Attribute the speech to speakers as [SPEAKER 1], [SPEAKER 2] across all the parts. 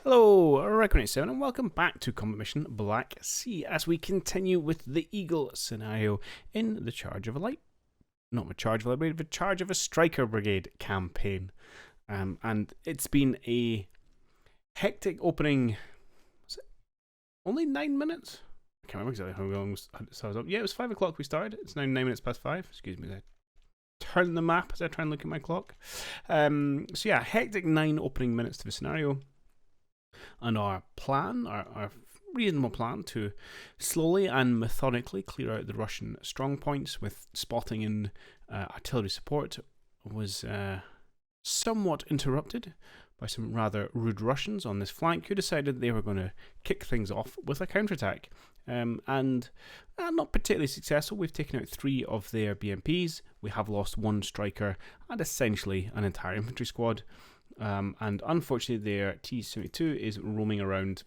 [SPEAKER 1] Hello, Regrouping 7, and welcome back to Combat Mission Black Sea as we continue with the Eagle scenario in the Charge of a Light, not the Charge of a Light Brigade, but Charge of a Stryker Brigade campaign. And it's been a hectic opening. Was it only 9 minutes? I can't remember exactly how long I was up. Yeah, it was 5 o'clock we started. It's now 9 minutes past 5. Excuse me, I turn the map as I try and look at my clock. So yeah, hectic 9 opening minutes to the scenario. And our plan, our reasonable plan to slowly and methodically clear out the Russian strong points with spotting and artillery support was somewhat interrupted by some rather rude Russians on this flank who decided they were going to kick things off with a counterattack. And not particularly successful. We've taken out 3 of their BMPs. We have lost 1 striker and essentially an entire infantry squad. And unfortunately their T-72 is roaming around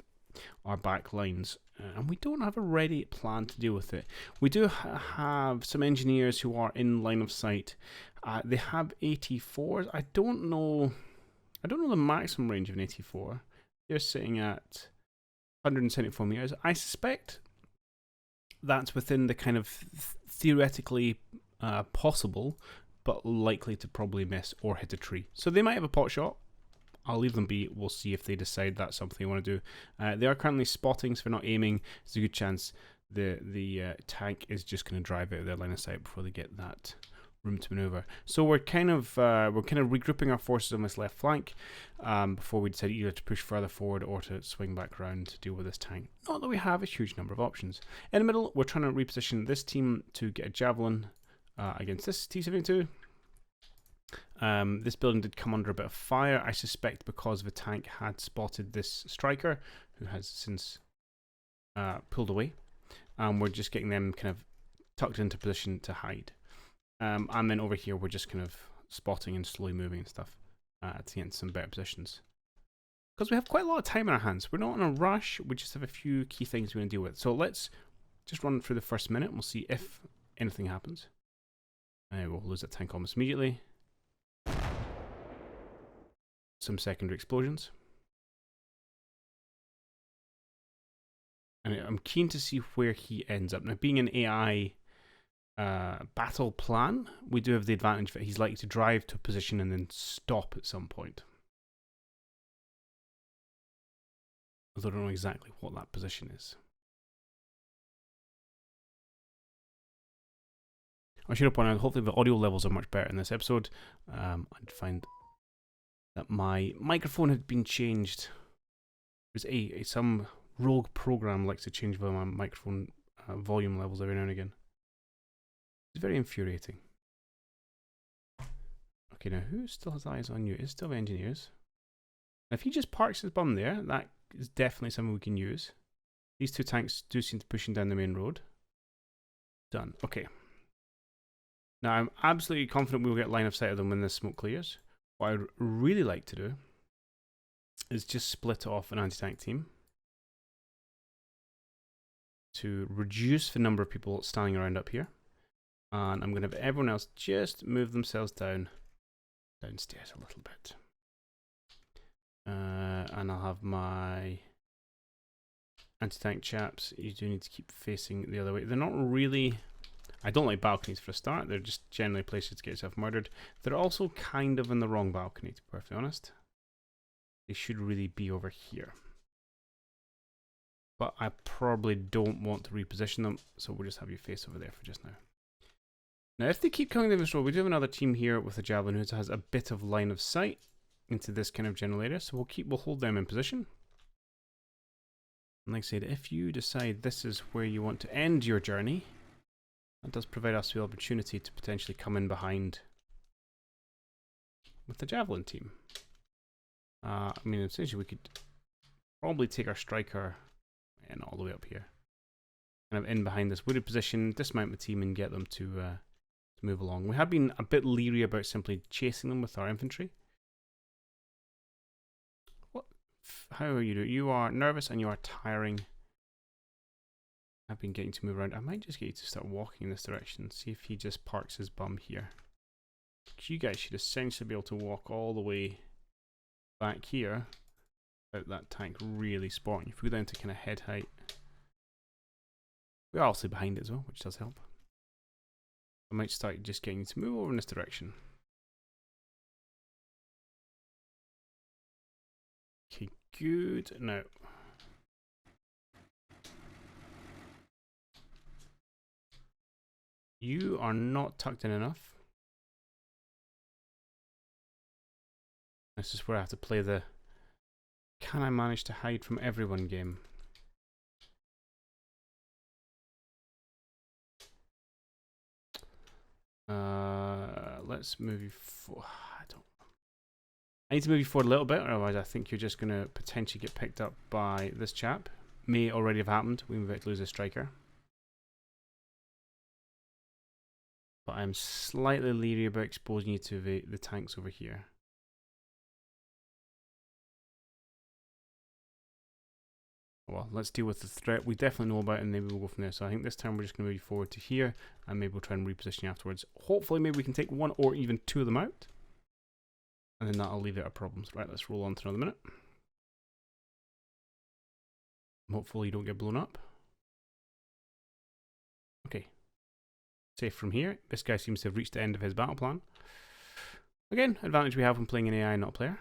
[SPEAKER 1] our back lines, and we don't have a ready plan to deal with it. We do have some engineers who are in line of sight. They have AT4s. I don't know the maximum range of an AT4. They're sitting at 174 meters. I suspect that's within the kind of theoretically possible, but likely to probably miss or hit a tree. So they might have a pot shot. I'll leave them be. We'll see if they decide that's something they want to do. They are currently spotting, so they're not aiming. There's a good chance the tank is just going to drive out of their line of sight before they get that room to maneuver. So we're kind of regrouping our forces on this left flank before we decide either to push further forward or to swing back around to deal with this tank. Not that we have a huge number of options. In the middle, we're trying to reposition this team to get a javelin against this T-72. This building did come under a bit of fire, I suspect because the tank had spotted this striker, who has since pulled away. We're just getting them kind of tucked into position to hide. And then over here, we're just kind of spotting and slowly moving and stuff to get into some better positions. Because we have quite a lot of time in our hands. We're not in a rush, we just have a few key things we want to deal with. So let's just run through the first minute and we'll see if anything happens. We'll lose that tank almost immediately. Some secondary explosions. And I'm keen to see where he ends up. Now, being an AI battle plan, we do have the advantage that he's likely to drive to a position and then stop at some point. Although I don't know exactly what that position is. I should have pointed out, hopefully the audio levels are much better in this episode. I'd find that my microphone had been changed. There's some rogue program likes to change my microphone volume levels every now and again. It's very infuriating. Okay, now who still has eyes on you? It's still the engineers. Now, if he just parks his bum there, that is definitely something we can use. These 2 tanks do seem to be pushing down the main road. Done. Okay. Now, I'm absolutely confident we'll get line of sight of them when this smoke clears. What I'd really like to do is just split off an anti-tank team to reduce the number of people standing around up here. And I'm going to have everyone else just move themselves downstairs a little bit. And I'll have my anti-tank chaps. You do need to keep facing the other way. They're not really... I don't like balconies for a start. They're just generally places to get yourself murdered. They're also kind of in the wrong balcony, to be perfectly honest. They should really be over here. But I probably don't want to reposition them, so we'll just have you face over there for just now. Now, if they keep coming down this road, we do have another team here with a javelin who has a bit of line of sight into this kind of general area, so we'll hold them in position. And like I said, if you decide this is where you want to end your journey, that does provide us the opportunity to potentially come in behind with the javelin team. I mean, essentially we could probably take our striker and all the way up here, kind of in behind this wooded position, dismount the team and get them to move along. We have been a bit leery about simply chasing them with our infantry. What? How are you doing? You are nervous and you are tiring. I've been getting to move around. I might just get you to start walking in this direction. See if he just parks his bum here. You guys should essentially be able to walk all the way back here Out that tank really spotting. If we go down to kind of head height, we're also behind it as well, which does help. I might start just getting you to move over in this direction. Okay, good. Now, you are not tucked in enough. This is where I have to play the can I manage to hide from everyone game. Let's move you forward. I need to move you forward a little bit, otherwise I think you're just going to potentially get picked up by this chap. May already have happened. We might lose a striker. But I'm slightly leery about exposing you to the tanks over here. Well, let's deal with the threat we definitely know about, and maybe we'll go from there. So I think this time we're just going to move you forward to here, and maybe we'll try and reposition you afterwards. Hopefully maybe we can take one or even two of them out. And then that'll alleviate our problems. Right, let's roll on to another minute. Hopefully you don't get blown up. Okay. Safe from here. This guy seems to have reached the end of his battle plan. Again, advantage we have when playing an AI, not a player.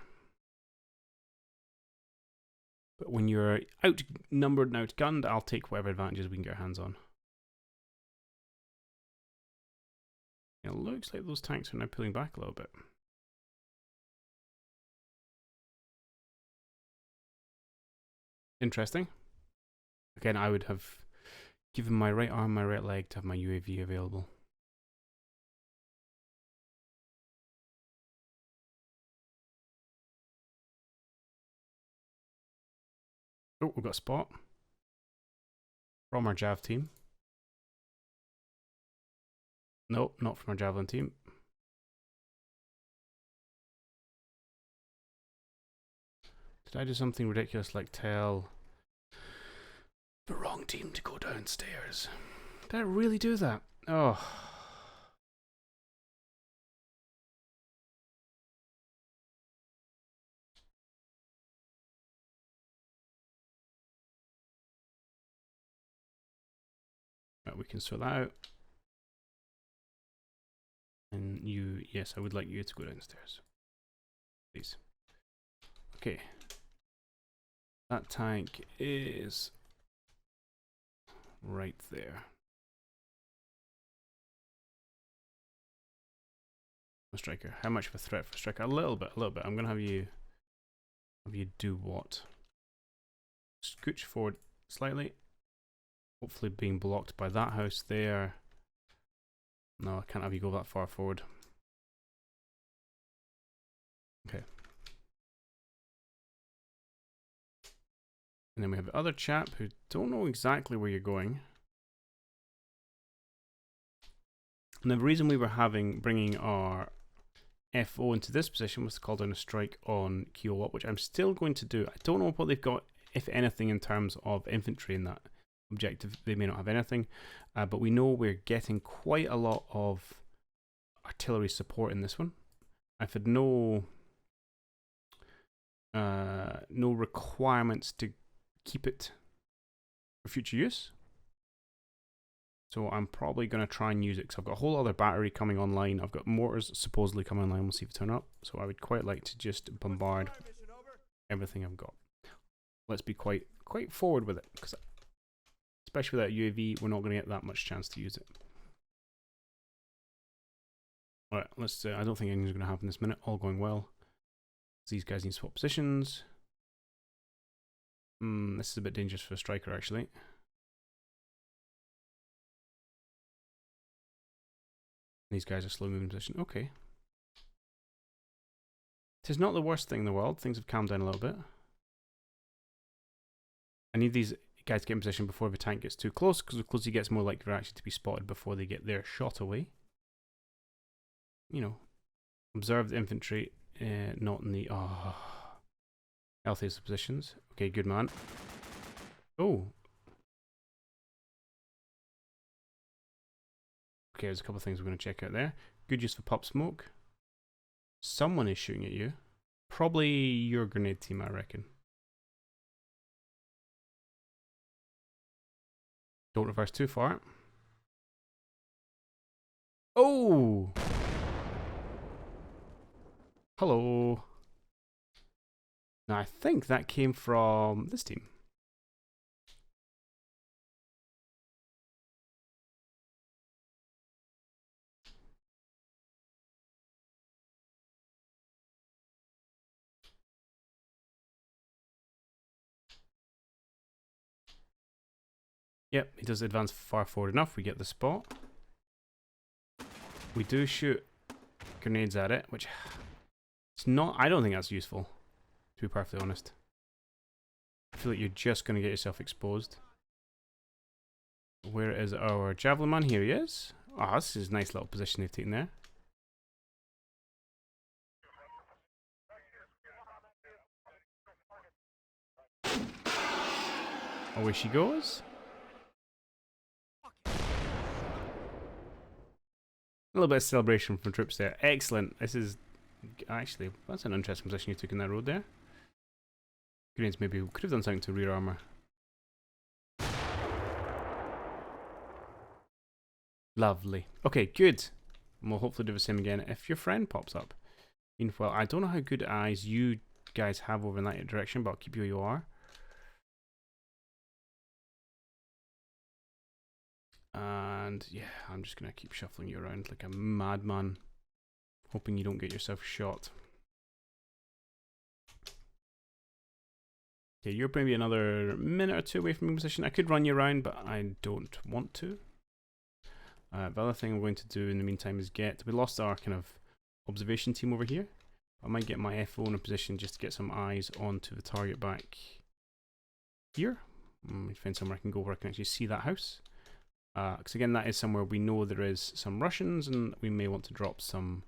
[SPEAKER 1] But when you're outnumbered and outgunned, I'll take whatever advantages we can get our hands on. It looks like those tanks are now pulling back a little bit. Interesting. Again, I would have given my right arm, my right leg to have my UAV available. Oh, we've got a spot from our Jav team. Nope, not from our Javelin team. Did I do something ridiculous like tell the wrong team to go downstairs? Did I really do that? Oh. Right, we can sort that out. And you, yes, I would like you to go downstairs. Please. Okay. That tank is right there. Stryker. How much of a threat for Stryker? A little bit, a little bit. I'm gonna have you do what? Scooch forward slightly. Hopefully being blocked by that house there. No, I can't have you go that far forward. Okay. And then we have the other chap who don't know exactly where you're going. And the reason we were bringing our FO into this position was to call down a strike on Kiowa, which I'm still going to do. I don't know what they've got, if anything, in terms of infantry in that objective. They may not have anything, but we know we're getting quite a lot of artillery support in this one. I've had no requirements to keep it for future use, so I'm probably going to try and use it because I've got a whole other battery coming online. I've got mortars supposedly coming online. We'll see if they turn up. So I would quite like to just bombard everything I've got. Let's be quite forward with it, because especially with that UAV, we're not going to get that much chance to use it. Alright, let's. I don't think anything's going to happen this minute. All going well. These guys need to swap positions. This is a bit dangerous for a Stryker, actually. These guys are slow moving position. Okay. It is not the worst thing in the world. Things have calmed down a little bit. I need these guys to get in position before the tank gets too close, because the closer he gets, more likely they're actually to be spotted before they get their shot away. You know, observe the infantry, not in the healthiest positions. Okay, good man. Oh. Okay, there's a couple of things we're going to check out there. Good use for pop smoke. Someone is shooting at you. Probably your grenade team, I reckon. Don't reverse too far. Oh! Hello. Now I think that came from this team. Yep, he does advance far forward enough. We get the spot. We do shoot grenades at it, which it's not. I don't think that's useful, to be perfectly honest. I feel like you're just going to get yourself exposed. Where is our javelin man? Here he is. Ah, oh, this is a nice little position they've taken there. Away she goes. A little bit of celebration from troops there. Excellent. This is actually, that's an interesting position you took in that road there. Grenades maybe could have done something to rear armor. Lovely. Okay, good. And we'll hopefully do the same again if your friend pops up. Meanwhile, I don't know how good eyes you guys have over in that direction, but I'll keep you where you are. And yeah, I'm just going to keep shuffling you around like a madman, hoping you don't get yourself shot. Okay, you're maybe another minute or two away from your position. I could run you around, but I don't want to. The other thing I'm going to do in the meantime is we lost our kind of observation team over here. I might get my FO in a position just to get some eyes onto the target back here. Find somewhere I can go where I can actually see that house. Because again, that is somewhere we know there is some Russians, and we may want to drop some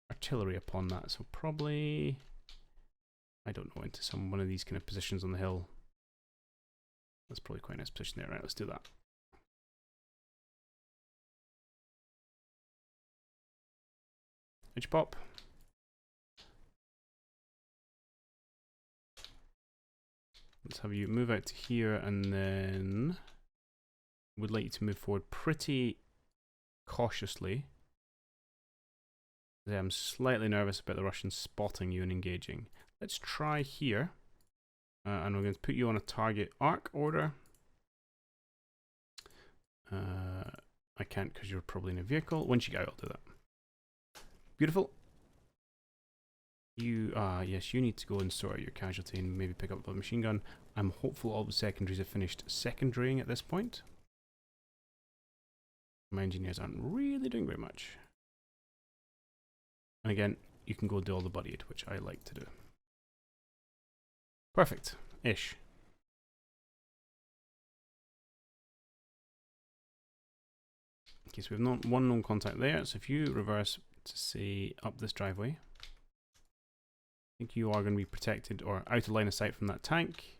[SPEAKER 1] artillery upon that. So probably, I don't know, into one of these kind of positions on the hill. That's probably quite a nice position there. Right, let's do that. Edge pop. Let's have you move out to here, and then would like you to move forward pretty cautiously. I'm slightly nervous about the Russians spotting you and engaging. Let's try here, and we're going to put you on a target arc order. I can't because you're probably in a vehicle. Once you get out, I'll do that. Beautiful. You, yes, you need to go and sort out your casualty and maybe pick up a machine gun. I'm hopeful all the secondaries have finished secondarying at this point. My engineers aren't really doing very much. And again, you can go do all the buddied, which I like to do. Perfect. Ish. Okay, so we have one known contact there. So if you reverse to say up this driveway, I think you are going to be protected or out of line of sight from that tank.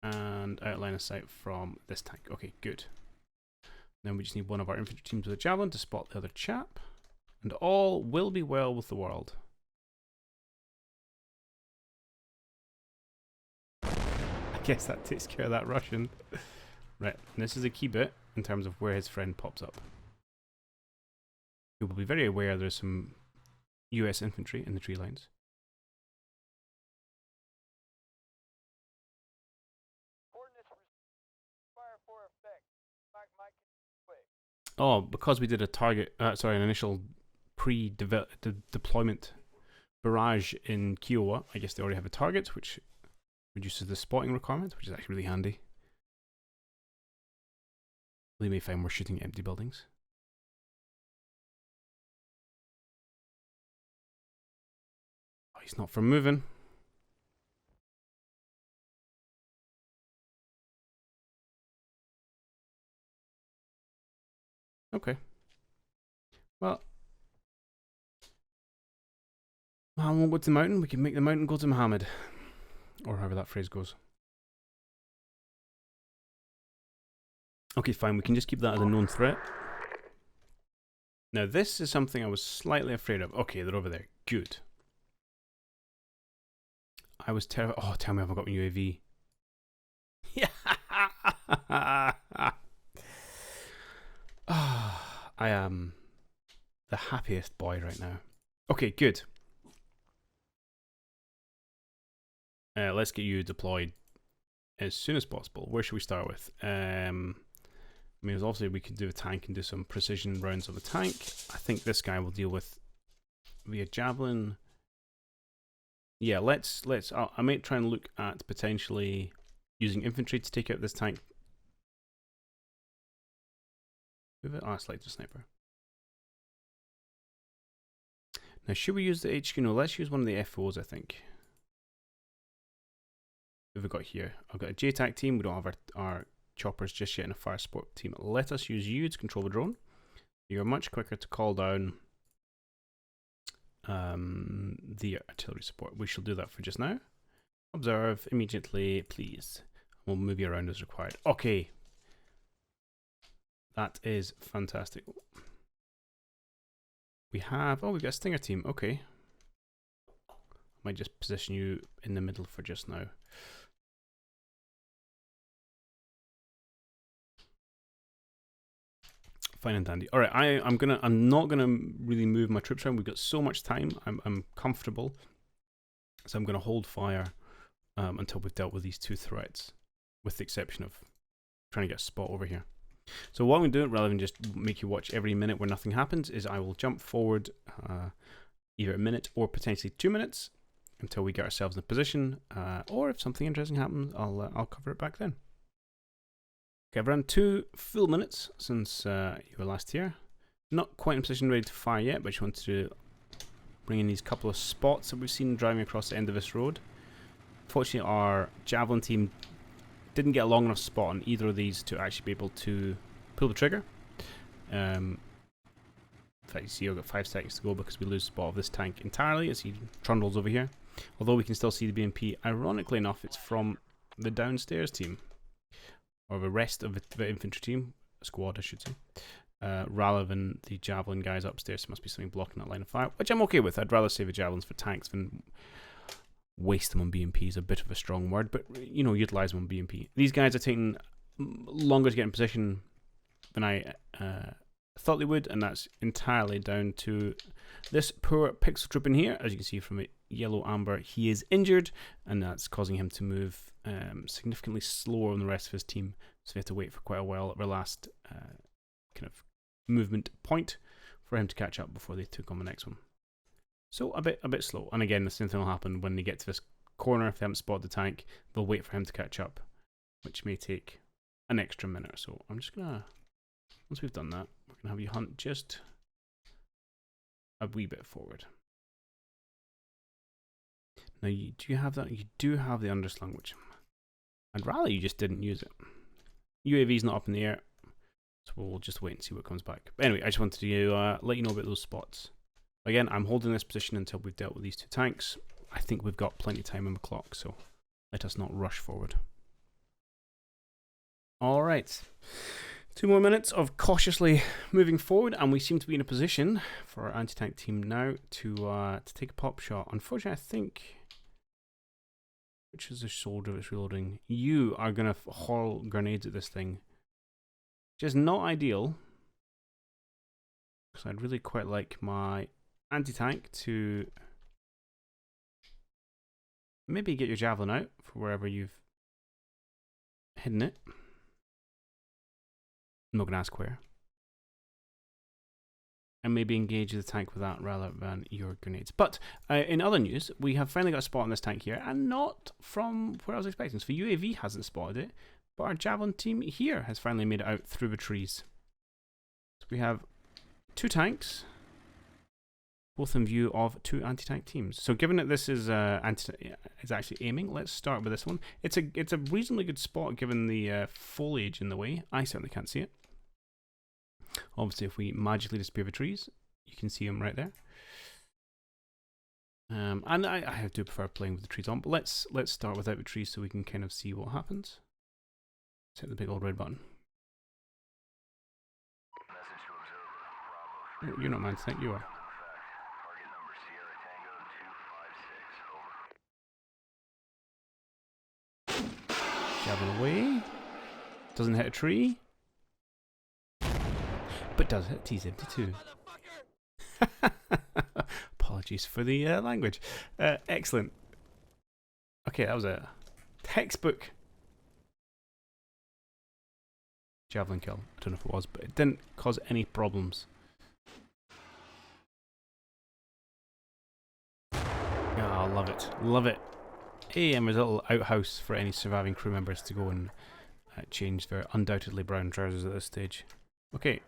[SPEAKER 1] And out of line of sight from this tank. Okay, good. Then we just need one of our infantry teams with a javelin to spot the other chap. And all will be well with the world. I guess that takes care of that Russian. Right, and this is a key bit in terms of where his friend pops up. You will be very aware there's some US infantry in the tree lines. Oh, because we did a target, an initial pre-deployment barrage in Kiowa, I guess they already have a target, which reduces the spotting requirement, which is actually really handy. They may find we're shooting at empty buildings. Oh, he's not for moving. Okay. Well, man won't go to the mountain. We can make the mountain go to Muhammad. Or however that phrase goes. Okay, fine. We can just keep that as a known threat. Now, this is something I was slightly afraid of. Okay, they're over there. Good. I was terrified. Oh, tell me I haven't got my UAV. Yeah. I am the happiest boy right now. Okay, good. Let's get you deployed as soon as possible. Where should we start with? I mean, obviously we could do a tank and do some precision rounds of the tank. I think this guy will deal with via javelin. Yeah, let's. I might try and look at potentially using infantry to take out this tank. Move it. Ah, it's like the sniper. Now, should we use the HQ? No, let's use one of the FOs, I think. What have we got here? I've got a JTAC team. We don't have our choppers just yet in a fire support team. Let us use you to control the drone. You're much quicker to call down the artillery support. We shall do that for just now. Observe immediately, please. We'll move you around as required. Okay. That is fantastic. We have... Oh, we've got a Stinger team. Okay. Might just position you in the middle for just now. Fine and dandy. All right, I'm not gonna really move my troops around. We've got so much time. I'm comfortable, so I'm gonna hold fire until we've dealt with these two threats, with the exception of trying to get a spot over here. So what I'm gonna do, rather than just make you watch every minute where nothing happens, is I will jump forward either a minute or potentially 2 minutes until we get ourselves in a position, or if something interesting happens, I'll cover it back then. Okay, I've run 2 full minutes since you were last here. Not quite in position ready to fire yet, but just wanted to bring in these couple of spots that we've seen driving across the end of this road. Fortunately, our javelin team didn't get a long enough spot on either of these to actually be able to pull the trigger. In fact, you see I've got 5 seconds to go because we lose the spot of this tank entirely as he trundles over here. Although we can still see the BMP. Ironically enough, it's from the downstairs team, or the rest of the infantry team, squad I should say, rather than the javelin guys upstairs. There must be something blocking that line of fire, which I'm okay with. I'd rather save the javelins for tanks than waste them on BMP is a bit of a strong word, but you know, utilize them on BMP. These guys are taking longer to get in position than I thought they would, and that's entirely down to this poor pixel troop in here. As you can see from it, yellow amber, he is injured, and that's causing him to move significantly slower than the rest of his team, so we have to wait for quite a while at our last kind of movement point for him to catch up before they took on the next one. So a bit slow, and again the same thing will happen when they get to this corner. If they haven't spotted the tank, they'll wait for him to catch up, which may take an extra minute or so. I'm just gonna, once we've done that, we're gonna have you hunt just a wee bit forward. Now, do you have that? You do have the underslung, which I'd rather you just didn't use it. UAV's not up in the air, so we'll just wait and see what comes back. But anyway, I just wanted to let you know about those spots. Again, I'm holding this position until we've dealt with these 2 tanks. I think we've got plenty of time on the clock, so let us not rush forward. Alright, 2 more minutes of cautiously moving forward, and we seem to be in a position for our anti-tank team now to take a pop shot. Unfortunately, I think... Which is the soldier that's reloading? You are going to hurl grenades at this thing. Which is not ideal, because I'd really quite like my anti-tank to maybe get your javelin out for wherever you've hidden it. I'm not going to ask where. And maybe engage the tank with that rather than your grenades. But in other news, we have finally got a spot on this tank here, and not from where I was expecting. So UAV hasn't spotted it, but our javelin team here has finally made it out through the trees. So we have 2 tanks, both in view of 2 anti-tank teams. So given that this is actually aiming, let's start with this one. It's a reasonably good spot given the foliage in the way. I certainly can't see it. Obviously, if we magically disappear the trees, you can see them right there. And I do prefer playing with the trees on, but let's start without the trees so we can kind of see what happens. Let's hit the big old red button. Oh, you're not mine tonight, you are. Javelin away. Doesn't hit a tree. But does hit T-72. Apologies for the language. Excellent. Okay, that was a textbook javelin kill. I don't know if it was, but it didn't cause any problems. Ah, love it. Love it. Hey, and there's a little outhouse for any surviving crew members to go and change their undoubtedly brown trousers at this stage. Okay.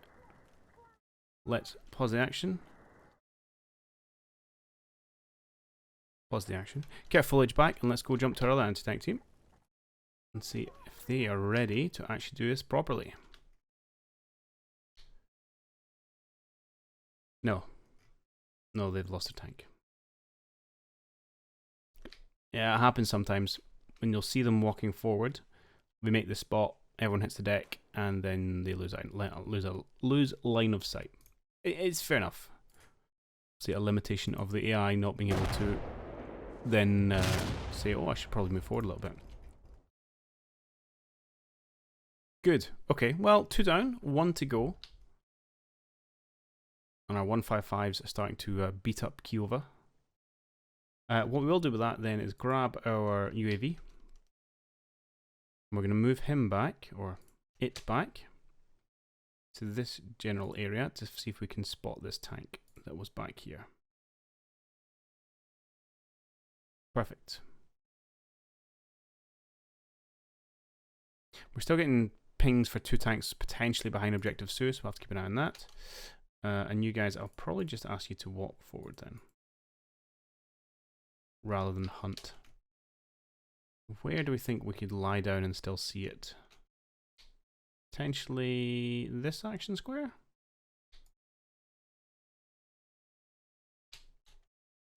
[SPEAKER 1] Let's pause the action. Pause the action. Get our foliage back and let's go jump to our other anti-tank team. And see if they are ready to actually do this properly. No. No, they've lost their tank. Yeah, it happens sometimes when you'll see them walking forward. They make the spot, everyone hits the deck, and then they lose line of sight. It's fair enough. See, a limitation of the AI not being able to then say, oh, I should probably move forward a little bit. Good. Okay, well, 2 down, 1 to go. And our 155s are starting to beat up Kiowa. What we will do with that then is grab our UAV. We're going to move him back, or it back, to this general area to see if we can spot this tank that was back here. Perfect. We're still getting pings for 2 tanks potentially behind Objective Sioux, so we'll have to keep an eye on that. And you guys, I'll probably just ask you to walk forward then, rather than hunt. Where do we think we could lie down and still see it? Potentially this action square?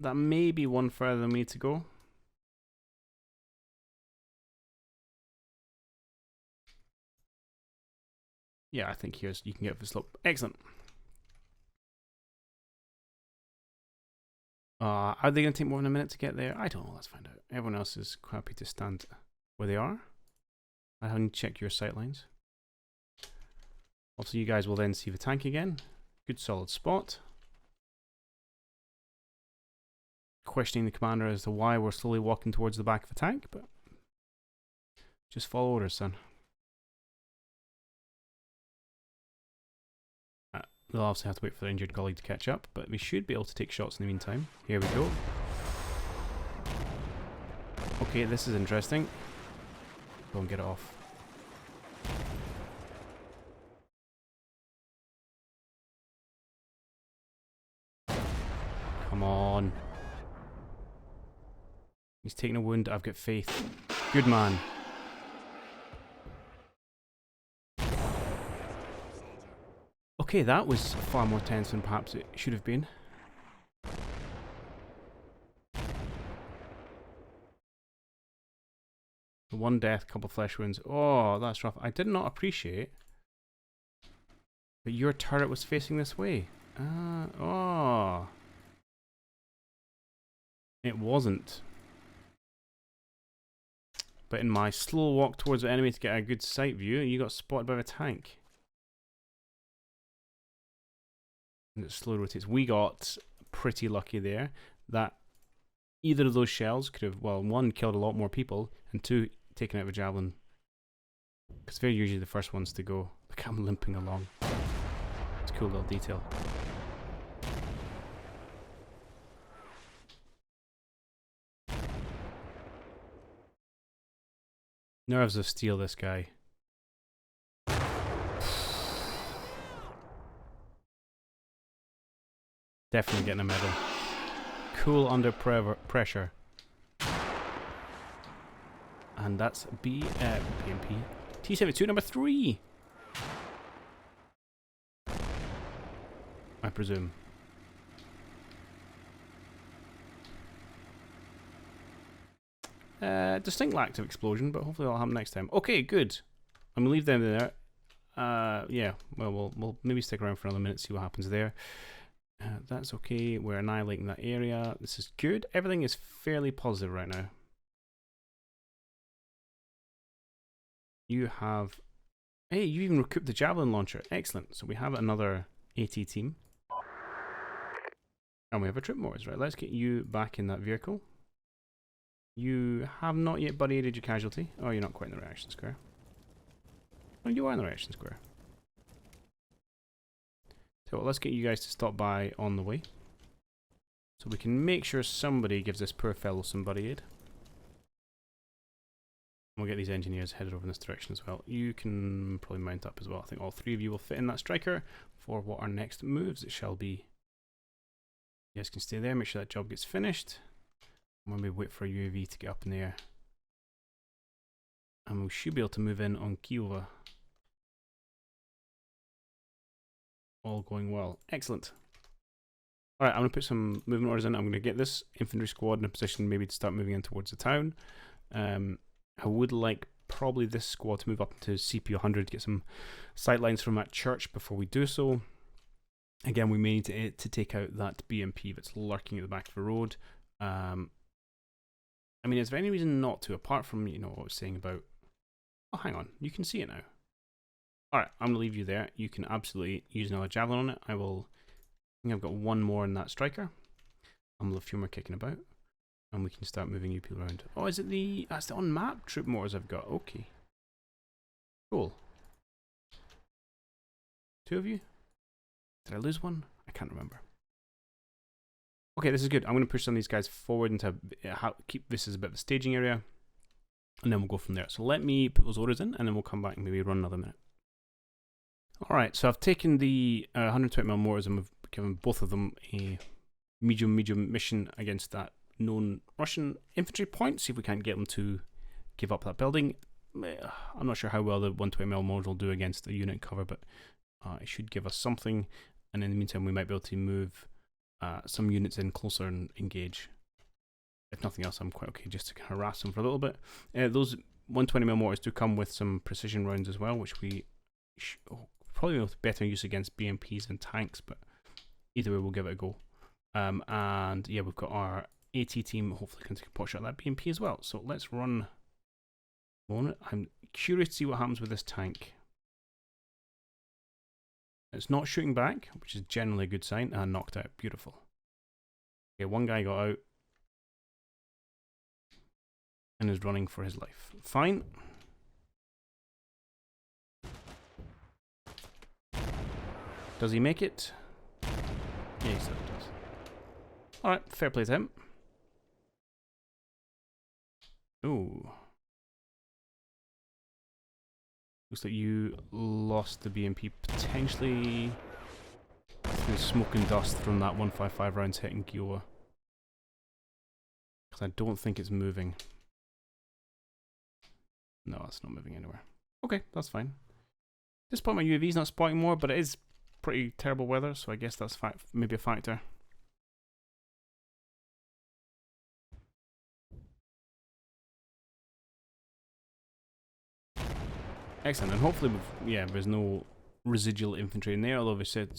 [SPEAKER 1] That may be one further than we need to go. Yeah, I think here's you can get the slope. Excellent. Are they going to take more than a minute to get there? I don't know. Let's find out. Everyone else is quite happy to stand where they are. I haven't checked your sight lines. Also, you guys will then see the tank again. Good solid spot. Questioning the commander as to why we're slowly walking towards the back of the tank, but just follow orders, son. They'll obviously have to wait for their injured colleague to catch up, but we should be able to take shots in the meantime. Here we go. Okay, this is interesting. Go and get it off. Come on. He's taking a wound. I've got faith. Good man. Okay, that was far more tense than perhaps it should have been. One death, couple flesh wounds. Oh, that's rough. I did not appreciate that your turret was facing this way. Oh. It wasn't. But in my slow walk towards the enemy to get a good sight view, you got spotted by the tank. And it slow rotates. We got pretty lucky there that either of those shells could have, well, 1, killed a lot more people, and 2, taken out of a javelin. Because they're usually the first ones to go. Look, I'm limping along. It's a cool little detail. Nerves of steel, this guy. Definitely getting a medal. Cool under pressure. And that's BMP. T-72 number 3. I presume. Distinct lack of explosion, but hopefully that'll happen next time. Okay, good. I'm gonna leave them there. Yeah, well, we'll maybe stick around for another minute, see what happens there. That's okay. We're annihilating that area. This is good. Everything is fairly positive right now. You have Hey, you even recouped the javelin launcher. Excellent. So we have another AT team. And we have a troop mortars. Right, let's get you back in that vehicle. You have not yet buddy aided your casualty. Oh, you're not quite in the reaction square. Oh, you are in the reaction square. So let's get you guys to stop by on the way. So we can make sure somebody gives this poor fellow some buddy aid. We'll get these engineers headed over in this direction as well. You can probably mount up as well. I think all three of you will fit in that striker for what our next moves it shall be. You guys can stay there, make sure that job gets finished. When we wait for a UAV to get up in the air. And we should be able to move in on Kiowa. All going well. Excellent. Alright, I'm going to put some movement orders in. I'm going to get this infantry squad in a position maybe to start moving in towards the town. I would like probably this squad to move up to CP 100 to get some sight lines from that church before we do so. Again, we may need to take out that BMP that's lurking at the back of the road. I mean, is there any reason not to, apart from, you know, what I was saying about... Oh, hang on, you can see it now. Alright, I'm going to leave you there. You can absolutely use another javelin on it. I think I've got one more in that striker. I'm a few more kicking about. And we can start moving you people around. Oh, is it the... That's the on-map troop mortars I've got. Okay. Cool. Two of you? Did I lose one? I can't remember. Okay, this is good. I'm going to push some of these guys forward into... keep this as a bit of a staging area. And then we'll go from there. So let me put those orders in, and then we'll come back and maybe run another minute. Alright, so I've taken the 120mm mortars and we've given both of them a medium mission against that known Russian infantry point. See if we can't get them to give up that building. I'm not sure how well the 120mm mortars will do against the unit cover, but it should give us something. And in the meantime, we might be able to move some units in closer and engage. If nothing else, I'm quite okay just to harass them for a little bit. Those 120mm mortars do come with some precision rounds as well, which we probably with better use against BMPs and tanks, but either way, we'll give it a go. And yeah, we've got our AT team hopefully can take a pot shot at that BMP as well. So let's run. I'm curious to see what happens with this tank. It's not shooting back, which is generally a good sign. And knocked out. Beautiful. Okay, one guy got out and is running for his life. Fine. Does he make it? Yeah, he certainly does. Alright, fair play to him. Ooh. Looks like you lost the BMP potentially through smoke and dust from that 155 rounds hitting Kiowa. Because I don't think it's moving. No, it's not moving anywhere. Okay, that's fine. At this point my UAV's not spotting more, but it is pretty terrible weather, so I guess that's maybe a factor. Excellent, and hopefully there's no residual infantry in there, although they said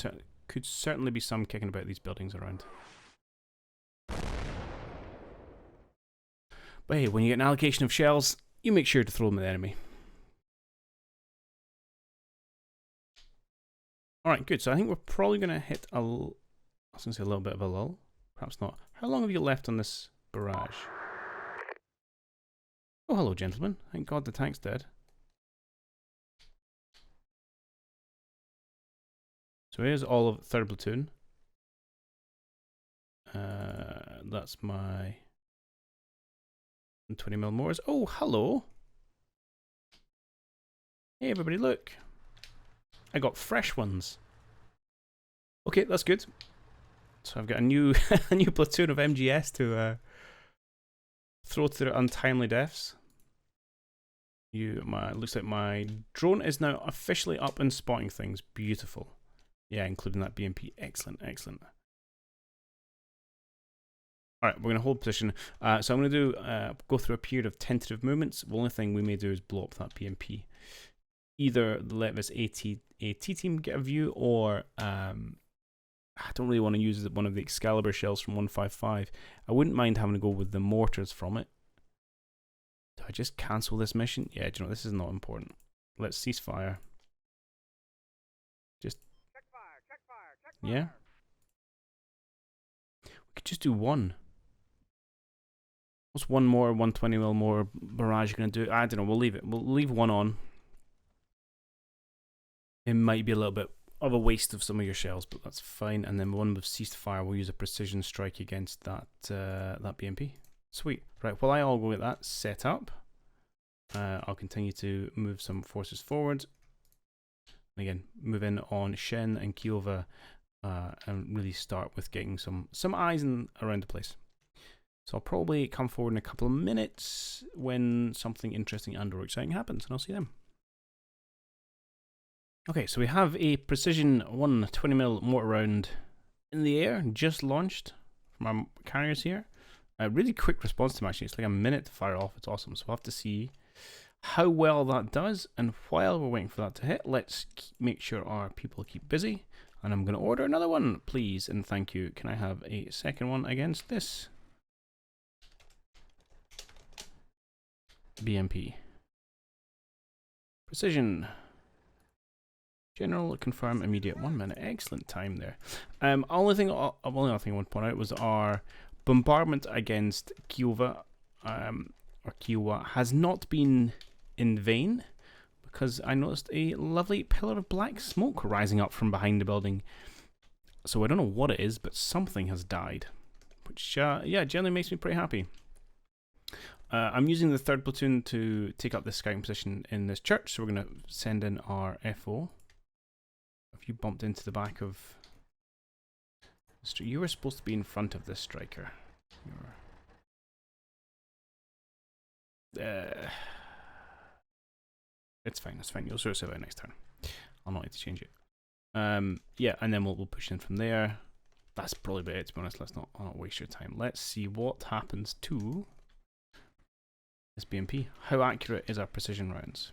[SPEAKER 1] could certainly be some kicking about these buildings around. But hey, when you get an allocation of shells, you make sure to throw them at the enemy. Alright, good. So I think we're probably going to hit I was going to say a little bit of a lull. Perhaps not. How long have you left on this barrage? Oh, hello, gentlemen. Thank God the tank's dead. So here's all of 3rd Platoon. That's my 20mm mortars. Oh, hello. Hey, everybody, look. I got fresh ones. Okay, that's good. So I've got a new a new platoon of MGS to throw to their untimely deaths. Looks like my drone is now officially up and spotting things. Beautiful. Yeah, including that BMP. Excellent, excellent. Alright, we're going to hold position. So I'm going to go through a period of tentative movements. The only thing we may do is blow up that BMP. Either let this AT team get a view, or I don't really want to use one of the Excalibur shells from 155. I wouldn't mind having to go with the mortars from it. Do I just cancel this mission? Yeah, do you know, this is not important. Let's cease fire. Yeah? We could just do one. What's one more 120mm more barrage going to do? I don't know, we'll leave it. We'll leave one on. It might be a little bit of a waste of some of your shells, but that's fine. And then one with ceased fire, we'll use a precision strike against that that BMP. Sweet. Right, while I'll go get that set up, I'll continue to move some forces forward. And again, move in on Shen and Kiova, and really start with getting some eyes around the place. So I'll probably come forward in a couple of minutes when something interesting and or exciting happens, and I'll see them. Okay, so we have a precision 120mm mortar round in the air, just launched from our carriers here. A really quick response time actually, it's like a minute to fire off, it's awesome. So we'll have to see how well that does, and while we're waiting for that to hit, let's make sure our people keep busy. And I'm going to order another one, please, and thank you. Can I have a second one against this BMP? Precision. General, confirm, immediate. 1 minute. Excellent time there. Only other thing I want to point out was our bombardment against Kiova, or Kiowa, has not been in vain, because I noticed a lovely pillar of black smoke rising up from behind the building. So I don't know what it is, but something has died, which yeah, generally makes me pretty happy. I'm using the 3rd platoon to take up this scouting position in this church, so we're going to send in our FO. If you bumped into the back of... You were supposed to be in front of this Stryker. It's fine, it's fine. You'll sort it out next turn. I'll not need to change it. Yeah, and then we'll push in from there. That's probably about it, to be honest. Let's not waste your time. Let's see what happens to this BMP. How accurate is our precision rounds?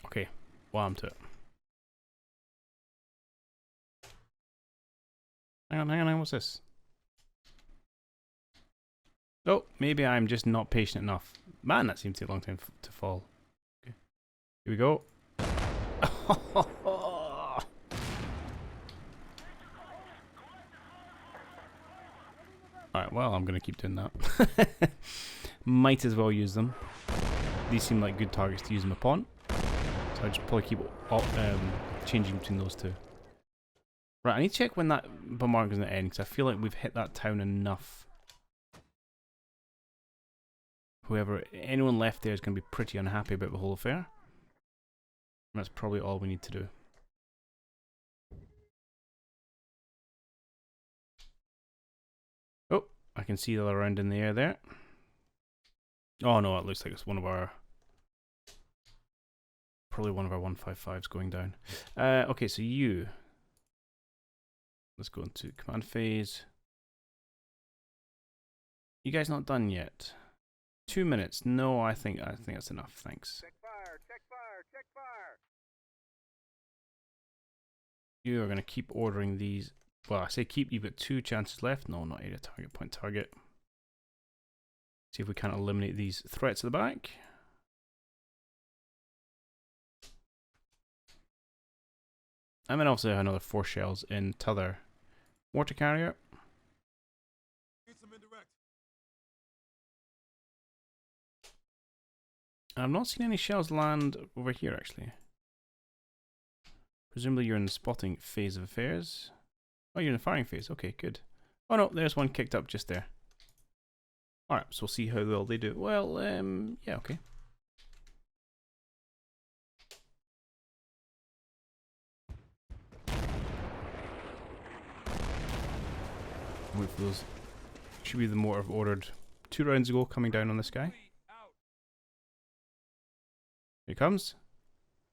[SPEAKER 1] Okay, well, I'm to it. Hang on, what's this? Oh, maybe I'm just not patient enough. Man, that seems to take a long time to fall. Okay. Here we go. Alright, well, I'm going to keep doing that. Might as well use them. These seem like good targets to use them upon. So I just probably keep changing between those two. Right, I need to check when that bombardment is going to end, because I feel like we've hit that town enough. Anyone left there is going to be pretty unhappy about the whole affair. And that's probably all we need to do. Oh, I can see the other round in the air there. Oh no, it looks like it's probably one of our 155s going down. Okay, so let's go into command phase. You guys not done yet? 2 minutes. No, I think that's enough. Thanks.
[SPEAKER 2] Check fire! Check fire! Check fire!
[SPEAKER 1] You are going to keep ordering these. Well, I say keep. You've got 2 chances left. No, not area target. Point target. See if we can't eliminate these threats at the back. I'm going to also have another 4 shells in t'other mortar carrier. I've not seen any shells land over here, actually. Presumably you're in the spotting phase of affairs. Oh, you're in the firing phase. Okay, good. Oh no, there's one kicked up just there. Alright, so we'll see how well they do. Well, yeah, okay. Wait for those. Should be the mortar I've ordered 2 rounds ago coming down on this guy. Here he comes.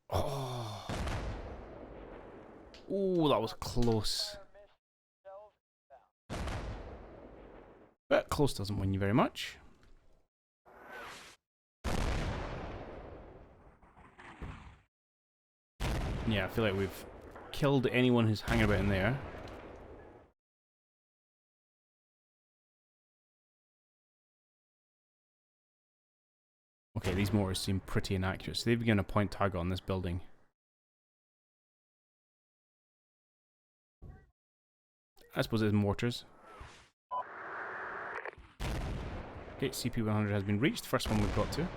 [SPEAKER 1] Oh. Ooh, that was close. But close doesn't win you very much. Yeah, I feel like we've killed anyone who's hanging about in there. Okay, these mortars seem pretty inaccurate, so they've begun a point target on this building. I suppose it's mortars. Okay, CP100 has been reached. First one we've got to.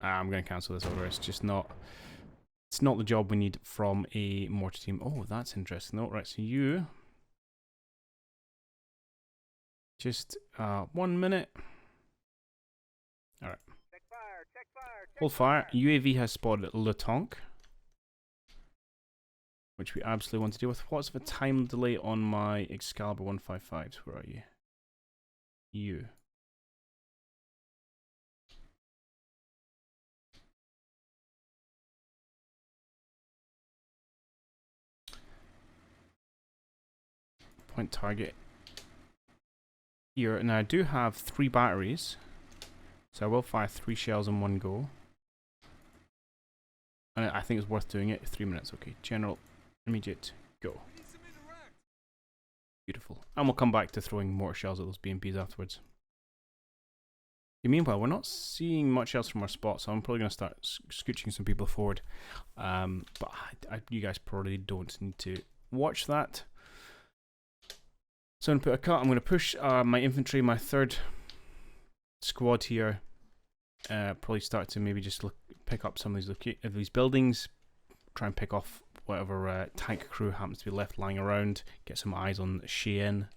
[SPEAKER 1] I'm going to cancel this order. It's just not... It's not the job we need from a mortar team. Oh, that's interesting. No, right, so you... Just 1 minute. Alright.
[SPEAKER 2] Check fire, check fire, check
[SPEAKER 1] Hold fire. UAV has spotted Le Tonk, which we absolutely want to deal with. What's the time delay on my Excalibur 155s? Where are you? You. Point target here. Now I do have 3 batteries, so I will fire 3 shells in one go. And I think it's worth doing it. 3 minutes. Okay. General, immediate, go. Beautiful. And we'll come back to throwing mortar shells at those BMPs afterwards. Okay, meanwhile, we're not seeing much else from our spot, so I'm probably going to start scooching some people forward. But you guys probably don't need to watch that. So I'm going to put a cut. I'm going to push my infantry, my 3rd squad here. Probably start to maybe just pick up some of these buildings. Try and pick off whatever tank crew happens to be left lying around. Get some eyes on Cheyenne.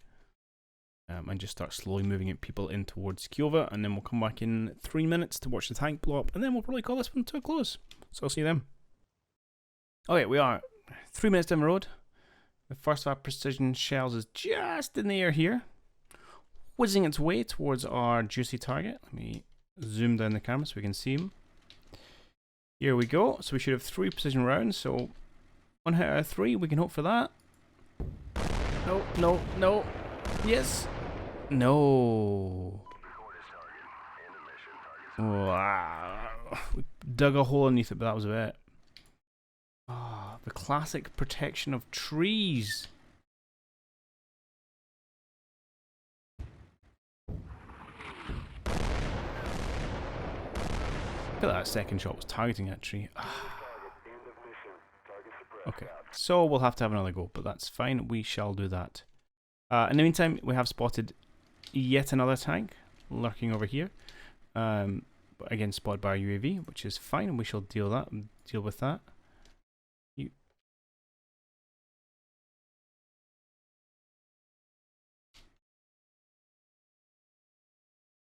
[SPEAKER 1] And just start slowly moving people in towards Kiowa. And then we'll come back in 3 minutes to watch the tank blow up. And then we'll probably call this one to a close. So I'll see you then. Okay, we are 3 minutes down the road. The first of our precision shells is just in the air here, whizzing its way towards our juicy target. Let me zoom down the camera so we can see him. Here we go. So we should have 3 precision rounds. So 1 hit out of 3. We can hope for that. No, no, no. Yes. No. Wow. We dug a hole underneath it, but that was about it. Ah, the classic protection of trees. Look at that second shot was targeting that tree. Okay, so we'll have to have another go, but that's fine. We shall do that. In the meantime, we have spotted yet another tank lurking over here. Again, spotted by our UAV, which is fine. We shall deal with that.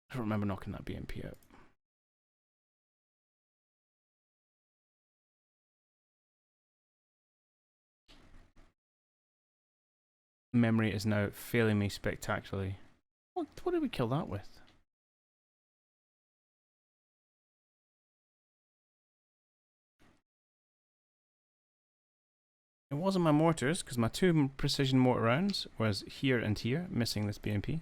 [SPEAKER 1] I don't remember knocking that BMP out. Memory is now failing me spectacularly. What did we kill that with? It wasn't my mortars, because my 2 precision mortar rounds was here and here, missing this BMP.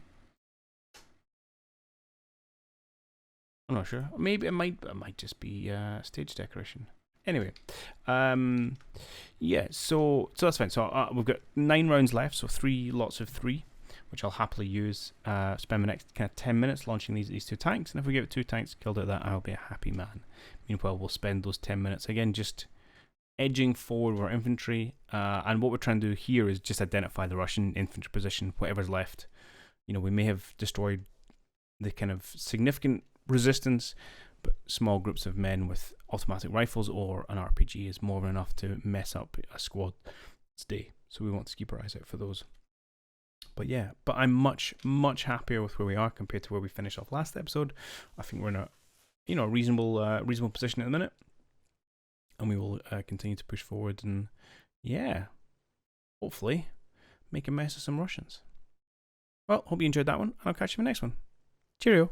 [SPEAKER 1] I'm not sure. Maybe it might just be stage decoration. Anyway, yeah. So that's fine. So we've got 9 rounds left. So 3 lots of 3, which I'll happily use. Spend the next kind of 10 minutes launching these 2 tanks, and if we get 2 tanks killed at that, I'll be a happy man. Meanwhile, we'll spend those 10 minutes again just edging forward with our infantry. And what we're trying to do here is just identify the Russian infantry position, whatever's left. You know, we may have destroyed the kind of significant resistance, but small groups of men with automatic rifles or an RPG is more than enough to mess up a squad's day. So we want to keep our eyes out for those. But yeah, but I'm much happier with where we are compared to where we finished off last episode. I think we're in a reasonable position at the minute, and we will continue to push forward and yeah, hopefully make a mess of some Russians. Well, hope you enjoyed that one, and I'll catch you in the next one. Cheerio.